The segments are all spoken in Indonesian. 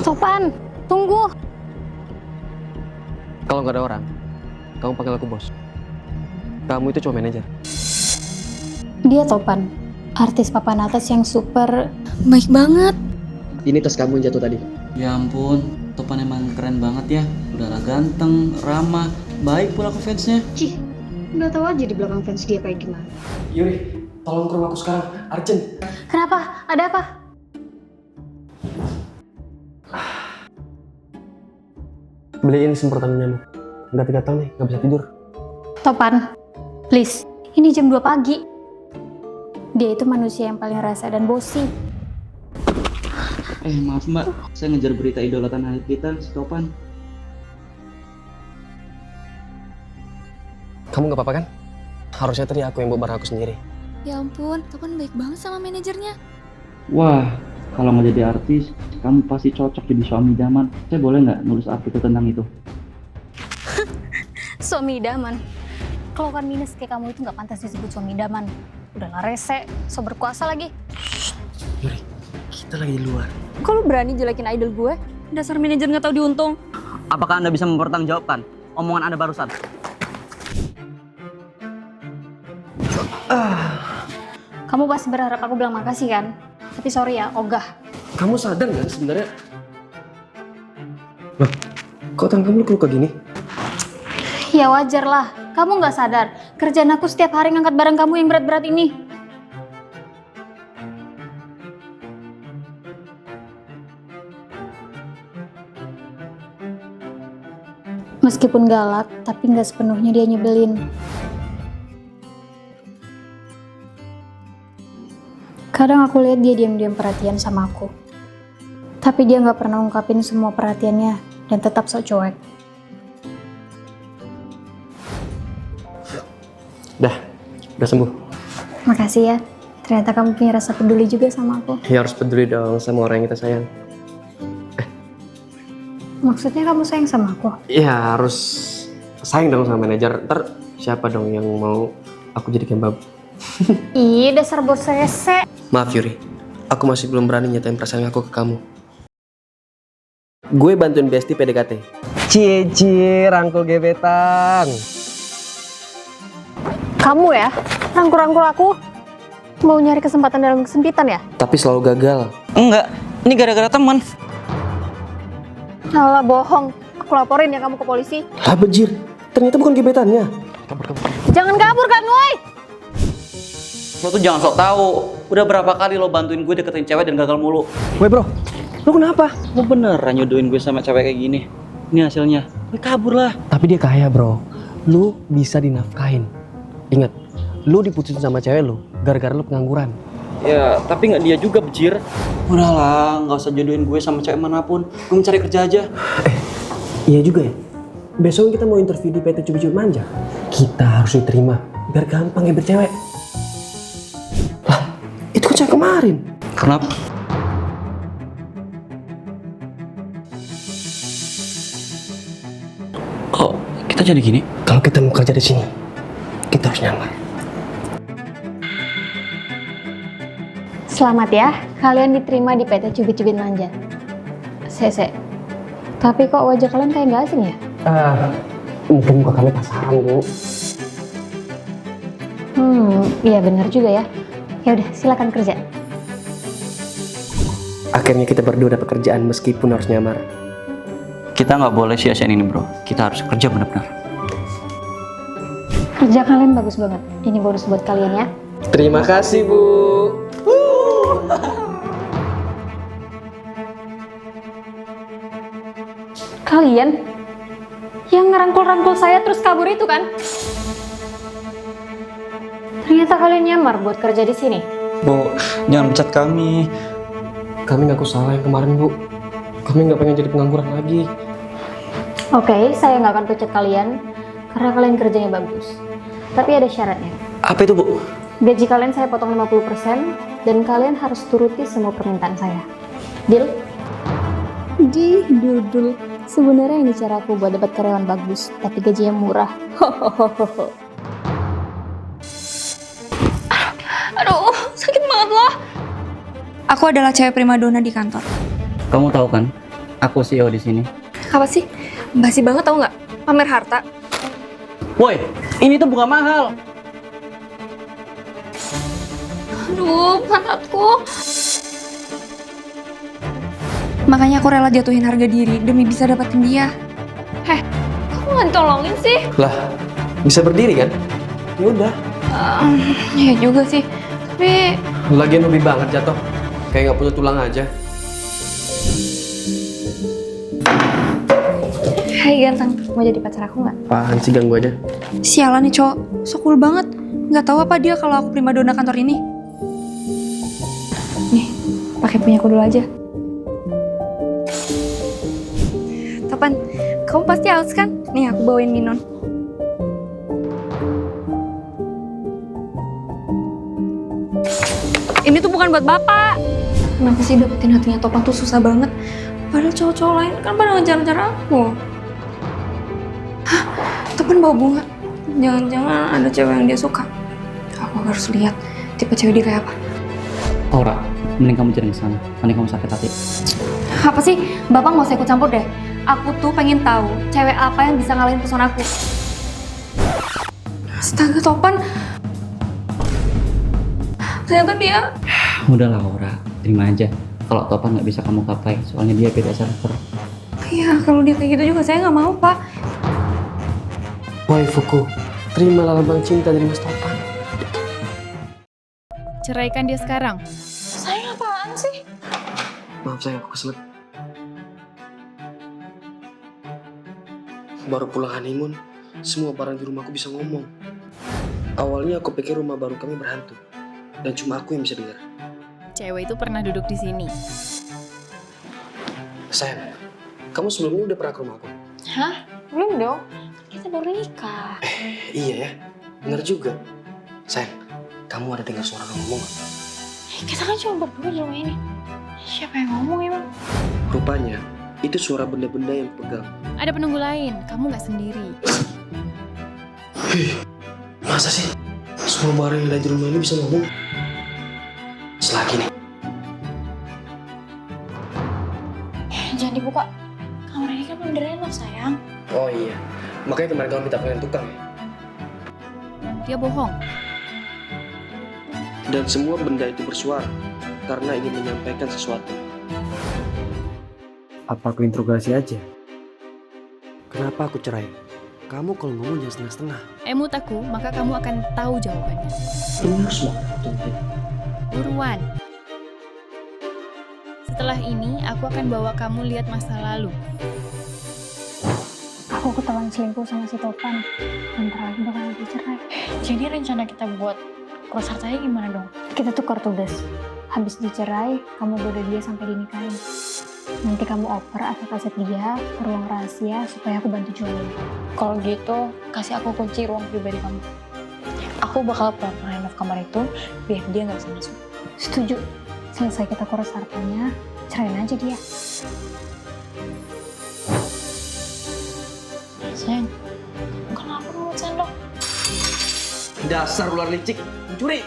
Topan, tunggu. Kalau nggak ada orang, kamu panggil aku bos. Kamu itu cuma manajer. Dia Topan, artis papan atas yang super baik banget. Ini tas kamu yang jatuh tadi. Ya ampun, Topan emang keren banget ya. Udahlah ganteng, ramah, baik pula ke fansnya. Cih, udah tahu aja di belakang fans dia kayak gimana. Yuri, tolong ke rumahku sekarang, urgent. Kenapa? Ada apa? Beliin semprotan nyamuk. Gatal nih, nggak bisa tidur. Topan, please. Ini jam 2 pagi. Dia itu manusia yang paling rasa dan bosi. Maaf mbak, saya ngejar berita idola tanah air kita, si Topan. Kamu nggak apa-apa kan? Harusnya tadi aku yang bawa barang aku sendiri. Ya ampun, Topan baik banget sama manajernya. Wah, kalau nggak jadi artis, kamu pasti cocok jadi suami idaman. Saya boleh nggak nulis artikel tentang itu? Suami idaman. Kalau kan minus kayak kamu itu nggak pantas disebut suami idaman. Udahlah rese, so berkuasa lagi. Yuri, kita lagi di luar. Kok lu berani jelekin idol gue? Dasar manajer nggak tahu diuntung. Apakah Anda bisa mempertanggungjawabkan omongan Anda barusan? Kamu pasti berharap aku bilang makasih kan? Tapi sorry ya, ogah. Kamu sadar nggak sebenarnya? Loh, kok tangan kamu luka gini? Ya wajar lah, kamu nggak sadar. Kerjaan aku setiap hari ngangkat barang kamu yang berat-berat ini. Meskipun galak, tapi nggak sepenuhnya dia nyebelin. Kadang aku lihat dia diam-diam perhatian sama aku. Tapi dia nggak pernah ungkapin semua perhatiannya dan tetap sok cuek. Udah sembuh. Makasih ya. Ternyata kamu punya rasa peduli juga sama aku. Ya harus peduli dong sama orang yang kita sayang. Maksudnya kamu sayang sama aku? Ya harus sayang dong sama manajer. Ntar siapa dong yang mau aku jadikan babu? Ih, dasar bos rese. Maaf Yuri, aku masih belum berani nyatain perasaan aku ke kamu. Gue bantuin Besti PDKT. Cie, rangkul gebetan. Kamu ya, rangkul-rangkul aku. Mau nyari kesempatan dalam kesempitan ya? Tapi selalu gagal. Enggak, ini gara-gara teman. Alah, bohong. Aku laporin ya kamu ke polisi. Lah bejir, ternyata bukan gebetannya. Jangan kabur kan, woi! Lo tuh jangan sok tahu. Udah berapa kali lo bantuin gue deketin cewek dan gagal mulu. Woi bro, lu kenapa? Lo beneran nyodoin gue sama cewek kayak gini. Ini hasilnya. Gue kabur lah. Tapi dia kaya bro, lu bisa dinafkahin. Ingat, lu diputusin sama cewek lu gara-gara lu pengangguran. Ya, tapi nggak dia juga, bejir. Udahlah, nggak usah jodohin gue sama cewek manapun. Gue mencari kerja aja. Iya juga ya. Besok kita mau interview di PT Cubit-Cubit Manja. Kita harus diterima biar gampang ngebet cewek. Lah, itu kan cewek kemarin. Kenapa? Kok kita jadi gini? Kalau kita mau kerja di sini, kita harus nyamar. Selamat ya, kalian diterima di PT Cubit-Cubit Manja. Sese. Tapi kok wajah kalian kayak nggak asing ya? Mungkin muka kami pasaran, Bu. Iya benar juga ya. Ya udah, silakan kerja. Akhirnya kita berdua dapat kerjaan meskipun harus nyamar. Kita nggak boleh sia-siain ini, bro. Kita harus kerja benar-benar. Kerja kalian bagus banget. Ini bonus buat kalian ya. Terima kasih, Bu. Kalian yang ngerangkul-rangkul saya terus kabur itu kan? Ternyata kalian nyamar buat kerja di sini. Bu, jangan pecat kami. Kami ngaku salah yang kemarin, Bu. Kami nggak pengen jadi pengangguran lagi. Oke, saya nggak akan pecat kalian karena kalian kerjanya bagus. Tapi ada syaratnya. Apa itu, Bu? Gaji kalian saya potong 50% dan kalian harus turuti semua permintaan saya. Deal? Dudul. Sebenarnya ini cara aku buat dapat karyawan bagus, tapi gajinya murah. Hohohoho. Aduh, sakit banget loh. Aku adalah cewek primadona di kantor. Kamu tahu kan, Aku CEO di sini. Apa sih? Basi banget tau nggak? Pamer harta. Woi, ini tuh bunga mahal. Aduh, pantatku. Makanya aku rela jatuhin harga diri demi bisa dapetin dia. Heh, kamu nggak ditolongin sih? Lah, bisa berdiri kan? Ya udah. Ya juga sih. Tapi Lagian hobi banget jatuh. Kayak nggak punya tulang aja. hai ganteng, mau jadi pacar aku nggak? Apaan sih ganggu aja? Sialan nih cowok, so cool banget. Nggak tahu apa dia kalau aku primadona kantor ini. Nih, pakai punya aku dulu aja. Topan, kamu pasti haus kan? Nih aku bawain minum. Ini tuh bukan buat bapak. Kenapa sih dapetin hatinya Topan tuh susah banget? Padahal cowok-cowok lain kan pada ngejar-ngejar aku. Hah? Topan bawa bunga? Jangan-jangan ada cewek yang dia suka. Aku harus lihat tipe cewek dia kayak apa. Aura, mending kamu jalan ke sana. Nanti kamu sakit hati. Apa sih? Bapak nggak usah ikut campur deh. Aku tuh pengen tahu cewek apa yang bisa ngalahin pesona aku. Astaga Topan. Ternyata dia... Udahlah Aura, terima aja. Kalau Topan nggak bisa kamu kapai, soalnya dia beda server. Ya kalau dia kayak gitu juga saya nggak mau pak. Waifuku, terimalah lambang cinta dari Mas Topan. Ceraikan dia sekarang. Saya apaan sih? Maaf sayang, aku keselip. Baru pulang honeymoon, semua barang di rumahku bisa ngomong. Awalnya aku pikir rumah baru kami berhantu, dan cuma aku yang bisa dengar. Cewek itu pernah duduk di sini. Sayang, kamu sebelumnya udah pernah ke rumah aku? Hah? Belum dong. Kita baru nikah. Iya ya, bener juga. Sayang, kamu ada dengar suara orang ngomong nggak? Kita kan cuma berdua di rumah ini. Siapa yang ngomong emang? Rupanya, itu suara benda-benda yang pegang. Ada penunggu lain, kamu nggak sendiri. Masa sih? Semua barang yang ada di rumah ini bisa ngomong? Selagi nih. Jangan dibuka. Kamar ini kan belum direnov sayang. Oh iya, makanya kemarin kamu minta pengen tukang ya? Dia bohong. Dan semua benda itu bersuara karena ingin menyampaikan sesuatu. Apa aku interogasi aja? Kenapa aku cerai? Kamu kalau ngomong jangan setengah-setengah. Emut aku, maka kamu akan tahu jawabannya. Ini harus banget. Buruan. Setelah ini, aku akan bawa kamu lihat masa lalu. Aku ketahuan selingkuh sama si Topan. Bentar lagi bakalan dicerai. Jadi rencana kita buat kursus hartanya gimana dong? Kita tukar tugas. Habis dicerai, kamu goda dia sampai dinikahin. Nanti kamu oper aset-aset dia ke ruang rahasia supaya aku bantu jualin. Kalau gitu, kasih aku kunci ruang pribadi kamu. Aku bakal pura-pura renov kamar itu biar dia nggak bisa masuk. Setuju. Selesai kita kurus hartanya, cerain aja dia. Sayang, kenapa kamu buat sendok? Dasar ular licik, mencuri.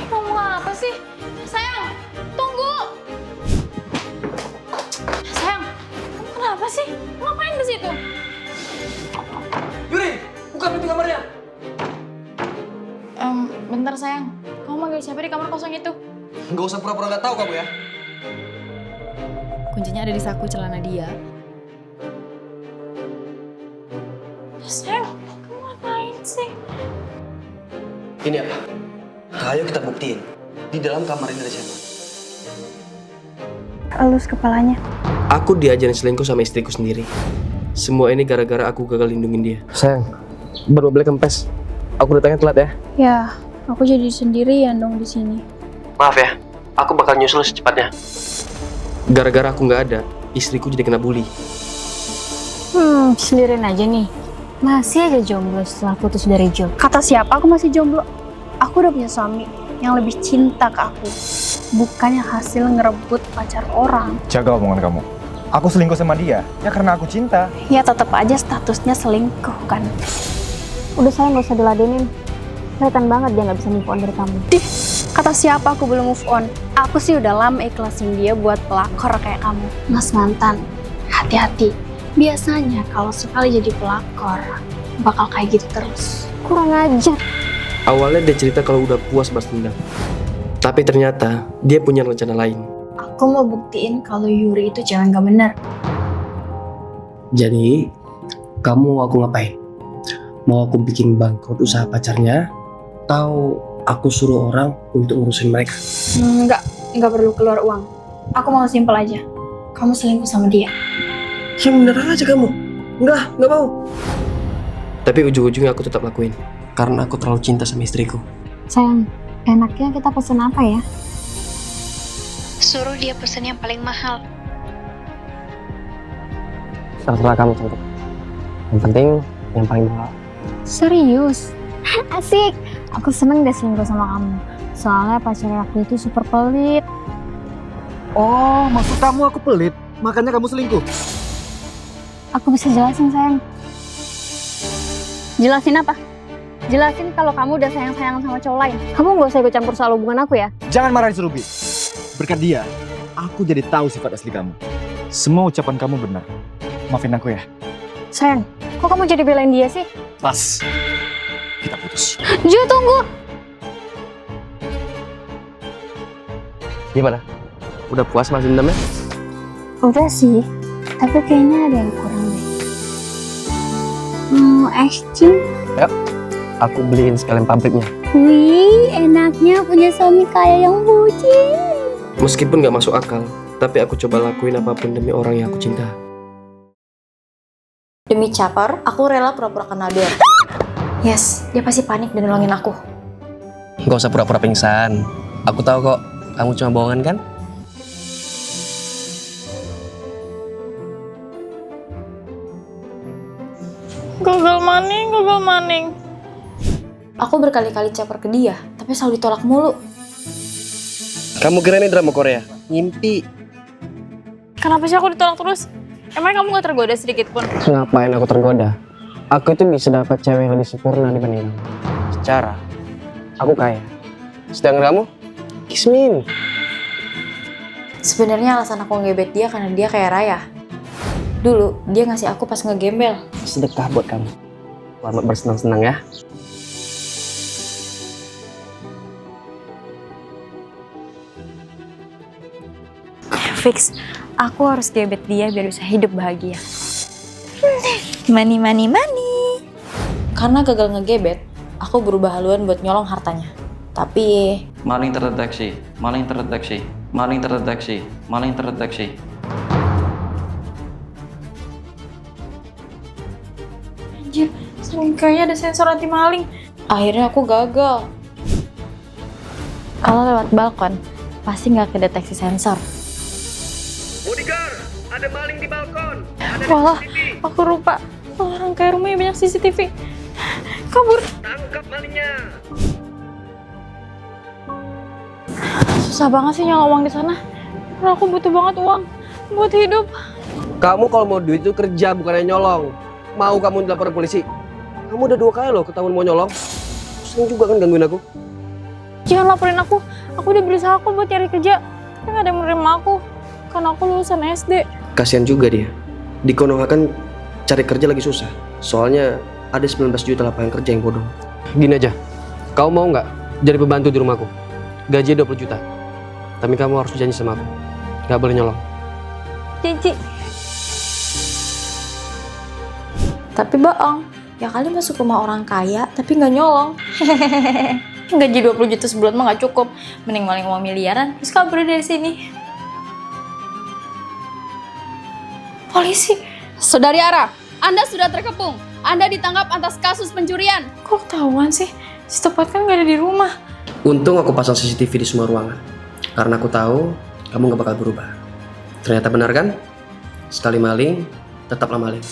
Ngomong apa sih? Sayang, tunggu. Sayang, kamu kenapa sih? Ngapain di situ? Yuri, buka pintu kamarnya. Bentar sayang, kamu manggil siapa di kamar kosong itu? Nggak usah pura-pura nggak tahu kamu ya. Kuncinya ada di saku celana dia. Sayang, kamu ngapain sih? Ini apa? Ayo kita buktiin. Di dalam kamar ini ada siapa? Elus kepalanya. Aku diajarin selingkuh sama istriku sendiri. Semua ini gara-gara aku gagal lindungin dia. Sayang, baru boleh kempes. Aku datangnya telat ya. Ya, aku jadi sendirian dong di sini. Maaf ya, aku bakal nyusul secepatnya. Gara-gara aku nggak ada, istriku jadi kena bully. Sendirian aja nih. Masih aja jomblo setelah putus dari Jul. Kata siapa aku masih jomblo? Aku udah punya suami yang lebih cinta ke aku. Bukan yang hasil ngerebut pacar orang. Jaga omongan kamu. Aku selingkuh sama dia, ya karena aku cinta. Ya tetap aja statusnya selingkuh kan. Udah saya nggak usah diladenin. Kelihatan banget dia nggak bisa move on dari kamu. Kata siapa aku belum move on? Aku sih udah lama ikhlasin dia buat pelakor kayak kamu. Mas mantan, hati-hati. Biasanya kalau sekali jadi pelakor, bakal kayak gitu terus. Kurang ajar. Awalnya dia cerita kalau udah puas balas dendam. Tapi ternyata dia punya rencana lain. Aku mau buktiin kalau Yuri itu cewek gak bener. Jadi, kamu mau aku ngapain? Mau aku bikin bangkrut usaha pacarnya? Atau aku suruh orang untuk ngurusin mereka? Enggak perlu keluar uang. Aku mau simpel aja. Kamu selingkuh sama dia. Ya bener aja kamu. Enggak mau. Tapi ujung-ujungnya aku tetap lakuin. Karena aku terlalu cinta sama istriku. Sayang, enaknya kita pesen apa ya? Suruh dia pesen yang paling mahal. Terserah kamu, cantik. Yang penting, yang paling mahal. Serius? Asik. Aku seneng deh selingkuh sama kamu. Soalnya pacar aku itu super pelit. Oh, maksud kamu aku pelit, makanya kamu selingkuh? Aku bisa jelasin, sayang. Jelasin apa? Jelasin kalau kamu udah sayang-sayang sama cowok lain. Kamu gak usah ikut campur soal hubungan aku ya. Jangan marahin Surubi. Berkat dia, aku jadi tahu sifat asli kamu. Semua ucapan kamu benar. Maafin aku ya. Sayang, kok kamu jadi belain dia sih? Pas. Kita putus. Jo, tunggu. Gimana? Udah puas balas dendamnya? Udah sih, tapi kayaknya ada yang kurang deh. Mau exchange? Yuk, aku beliin sekalian pabriknya. Wih, enaknya punya suami kaya yang bucin. Meskipun gak masuk akal, tapi aku coba lakuin apapun demi orang yang aku cinta. Demi Capar, aku rela pura-pura kenal dia. Yes, dia pasti panik dan nolongin aku. Gak usah pura-pura pingsan. Aku tahu kok, kamu cuma bohongan kan? Gagal maning. Aku berkali-kali Capar ke dia, tapi selalu ditolak mulu. Kamu kira ini drama Korea? Ngimpi. Kenapa sih aku ditolak terus? Emang kamu gak tergoda sedikit pun? Ngapain aku tergoda? Aku itu bisa dapat cewek yang lebih sempurna dibanding kamu. Secara, aku kaya. Sedangkan kamu, kismin. Sebenarnya alasan aku ngebet dia karena dia kayak Raya. Dulu, dia ngasih aku pas ngegembel. Sedekah buat kamu. Selamat bersenang-senang ya. Fix, aku harus gebet dia biar bisa hidup bahagia. Money. Karena gagal ngegebet, aku berubah haluan buat nyolong hartanya. Tapi... Maling terdeteksi. Anjir, saking kaya ada sensor anti maling. akhirnya aku gagal. Kalau lewat balkon, pasti nggak kedeteksi sensor. Bodyguard, ada maling di balkon. Wah, aku lupa. Orang kaya rumahnya banyak CCTV. Kabur. Tangkap malingnya. Susah banget sih nyolong uang di sana. Karena aku butuh banget uang buat hidup. Kamu kalau mau duit itu kerja, bukannya nyolong. Mau kamu lapor polisi? Kamu udah 2 kali loh ketahuan mau nyolong. Sering juga kan gangguin aku. Jangan laporin aku. Aku udah berusaha aku buat cari kerja, tapi nggak ada yang menerima aku. Karena aku lulusan SD. Kasihan juga dia. Di Konoha kan cari kerja lagi susah. Soalnya ada 19 juta lapangan kerja yang bodoh. Gini aja, kamu mau nggak jadi pembantu di rumahku? Gaji 20 juta. Tapi kamu harus janji sama aku. Nggak boleh nyolong. Cici. Tapi bohong, ya kali masuk rumah orang kaya tapi nggak nyolong. Gaji 20 juta sebulan mah nggak cukup. Mending maling uang miliaran, terus kabur dari sini. Polisi. Saudari Ara, Anda sudah terkepung. Anda ditangkap atas kasus pencurian. Kok ketahuan sih? Si Tepat kan nggak ada di rumah. Untung aku pasang CCTV di semua ruangan. Karena aku tahu kamu nggak bakal berubah. Ternyata benar kan? Sekali maling, tetaplah maling.